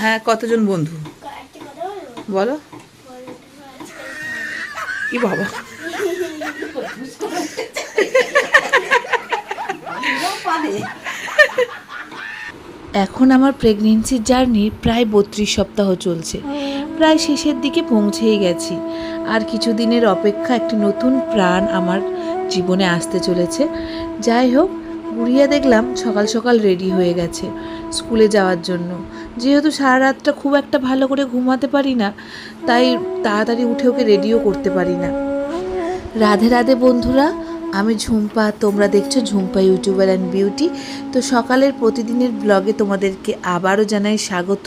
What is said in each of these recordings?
হ্যাঁ, কতজন বন্ধু বলো? কি বাবা, এখন আমার প্রেগনেন্সির জার্নি প্রায় 32 সপ্তাহ চলছে, প্রায় শেষের দিকে পৌঁছেই গেছি। আর কিছু দিনের অপেক্ষা, একটি নতুন প্রাণ আমার জীবনে আসতে চলেছে। যাই হোক, গুড়িয়া দেখলাম সকাল সকাল রেডি হয়ে গেছে স্কুলে যাওয়ার জন্য। যেহেতু সারা রাতটা খুব একটা ভালো করে ঘুমাতে পারি না, তাই তাড়াতাড়ি উঠে ওকে রেডিও করতে পারি না। রাধে রাধে বন্ধুরা, আমি ঝুম্পা, তোমরা দেখছো ঝুম্পা ইউটিউবার অ্যান্ড বিউটি। তো সকালের প্রতিদিনের ব্লগে তোমাদেরকে আবারও জানাই স্বাগত।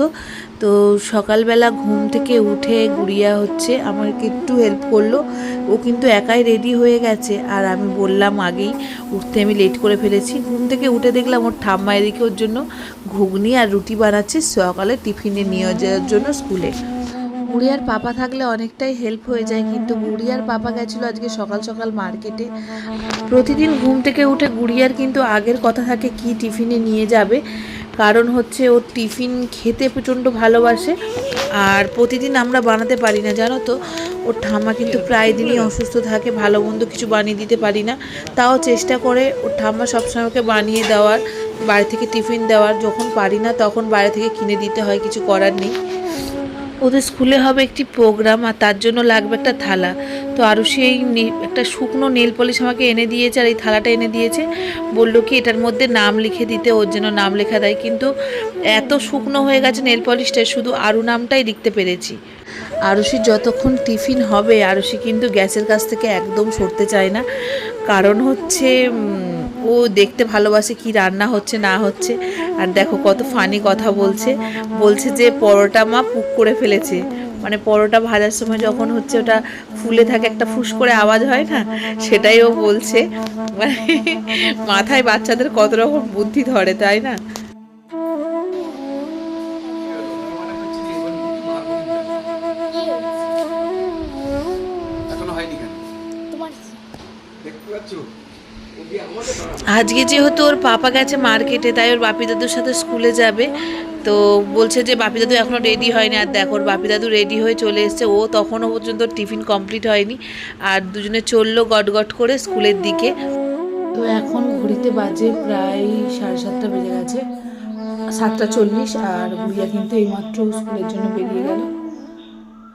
তো সকালবেলা ঘুম থেকে উঠে গুড়িয়া হচ্ছে আমাকে একটু হেল্প করলো। ও কিন্তু একাই রেডি হয়ে গেছে, আর আমি বললাম আগেই উঠতে আমি লেট করে ফেলেছি। ঘুম থেকে উঠে দেখলাম ওর ঠাম্মা এদিকে ওর জন্য ঘুগনি আর রুটি বানাচ্ছে সকালে টিফিনে নিয়ে যাওয়ার জন্য স্কুলে। গুড়িয়ার পাপা থাকলে অনেকটাই হেল্প হয়ে যায়, কিন্তু গুড়িয়ার পাপা গেছিলো আজকে সকাল সকাল মার্কেটে। প্রতিদিন ঘুম থেকে উঠে গুড়িয়ার কিন্তু আগের কথা থাকে কি টিফিনে নিয়ে যাবে, কারণ হচ্ছে ও টিফিন খেতে প্রচণ্ড ভালোবাসে। আর প্রতিদিন আমরা বানাতে পারি না, জানো তো, ওর ঠাম্মা কিন্তু প্রায় দিনই অসুস্থ থাকে, ভালো মন্দ কিছু বানিয়ে দিতে পারি না। তাও চেষ্টা করে ওর ঠাম্মা সবসময় ওকে বানিয়ে দেওয়ার, বাড়ি থেকে টিফিন দেওয়ার। যখন পারি না তখন বাইরে থেকে কিনে দিতে হয়, কিছু করার নেই। ওদের স্কুলে হবে একটি প্রোগ্রাম, আর তার জন্য লাগবে একটা থালা। তো আরও সেই একটা শুকনো নেল পলিশ আমাকে এনে দিয়েছে, আর এই থালাটা এনে দিয়েছে। বললো কি এটার মধ্যে নাম লিখে দিতে, ওর জন্য নাম লেখা দেয়। কিন্তু এত শুকনো হয়ে গেছে নেল পলিশটা, শুধু আরু নামটাই লিখতে পেরেছি। আরুষির যতক্ষণ টিফিন হবে, আরুষি কিন্তু গ্যাসের কাছ থেকে একদম সরতে চায় না। কারণ হচ্ছে ও দেখতে ভালোবাসে কি রান্না হচ্ছে না হচ্ছে। আর দেখো কত ফানি কথা বলছে যে পরোটা মা পুক করে ফেলেছে। মানে পরোটা ভাজার সময় যখন হচ্ছে ওটা ফুলে থাকে, একটা ফুস করে আওয়াজ হয় না, সেটাই ও বলছে। মানে মাথায় বাচ্চাদের কত রকম বুদ্ধি ধরে, তাই না? আজকে যেহেতু ওর পাপা গেছে মার্কেটে, তাই ওর বাপি দাদুর সাথে স্কুলে যাবে। তো বলছে যে বাপি দাদু এখনও রেডি হয়নি। আর দেখো ওর বাপি দাদু রেডি হয়ে চলে এসছে, ও তখনও পর্যন্ত টিফিন কমপ্লিট হয়নি। আর দুজনে চললো গট করে স্কুলের দিকে। তো এখন ঘড়িতে বাজে প্রায় 7:30 বেজে গেছে, 7:40। আর গুড়িয়া কিন্তু এইমাত্র স্কুলের জন্য বেরিয়ে গেল।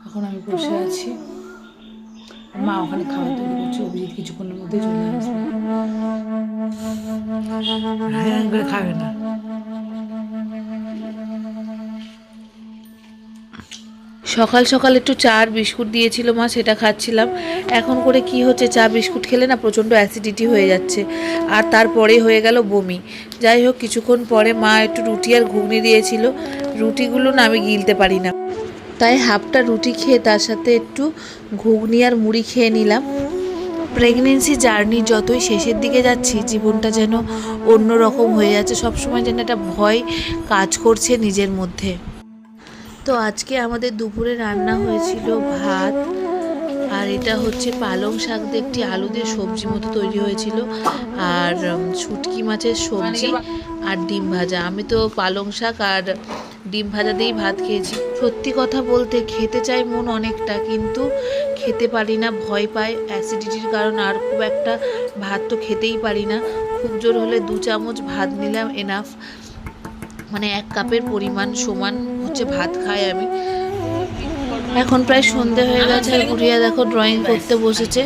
এখন আমি বসে আছি, মা ওখানে খাওয়া তৈরি করছে। অভিজিৎ কিছুক্ষণের মধ্যে চলে আসবে। খাবে না। সকাল সকাল একটু চা আর বিস্কুট দিয়েছিল মা, সেটা খাচ্ছিলাম। এখন করে কি হচ্ছে, চা বিস্কুট খেলে না প্রচণ্ড অ্যাসিডিটি হয়ে যাচ্ছে, আর তারপরে হয়ে গেল বমি। যাই হোক, কিছুক্ষণ পরে মা একটু রুটি আর ঘুগনি দিয়েছিল। রুটিগুলো না আমি গিলতে পারি না, তাই হাফটা রুটি খেয়ে তার সাথে একটু ঘুগনি আর মুড়ি খেয়ে নিলাম। প্রেগনেন্সি জার্নি যতই শেষের দিকে যাচ্ছি, জীবনটা যেন অন্য রকম হয়ে যাচ্ছে। সবসময় যেন একটা ভয় কাজ করছে নিজের মধ্যে। তো আজকে আমাদের দুপুরে রান্না হয়েছিল ভাত, আর এটা হচ্ছে পালং শাক দিয়ে একটি আলু দিয়ে সবজি মতো তৈরি হয়েছিল, আর শুটকি মাছের সবজি আর ডিম ভাজা। আমি তো পালং শাক আর ডিম ভাজা দিয়েই ভাত খেয়েছি। সত্যি কথা বলতে খেতে চাই মন অনেকটা, কিন্তু খেতে পারি না, ভয় পাই অ্যাসিডিটির কারণ। আর খুব একটা ভাত তো খেতেই পারি না, খুব জোর হলে 2 চামচ ভাত নিলাম এনাফ। মানে 1 কাপের পরিমাণ সমান হচ্ছে ভাত খাই আমি। এখন প্রায় সন্ধে হয়ে গেছে, আর গুড়িয়া দেখো ড্রয়িং করতে বসেছে।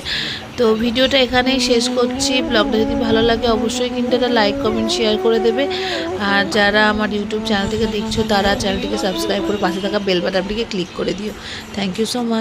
তো ভিডিওটা এখানেই শেষ করছি। ব্লগটা যদি ভালো লাগে অবশ্যই কিন্তু একটা লাইক কমেন্ট শেয়ার করে দেবে। আর যারা আমার ইউটিউব চ্যানেল থেকে দেখছো, তারা চ্যানেলটিকে সাবস্ক্রাইব করে পাশে থাকা বেল বাটনটিকে ক্লিক করে দিও। Thank you so much.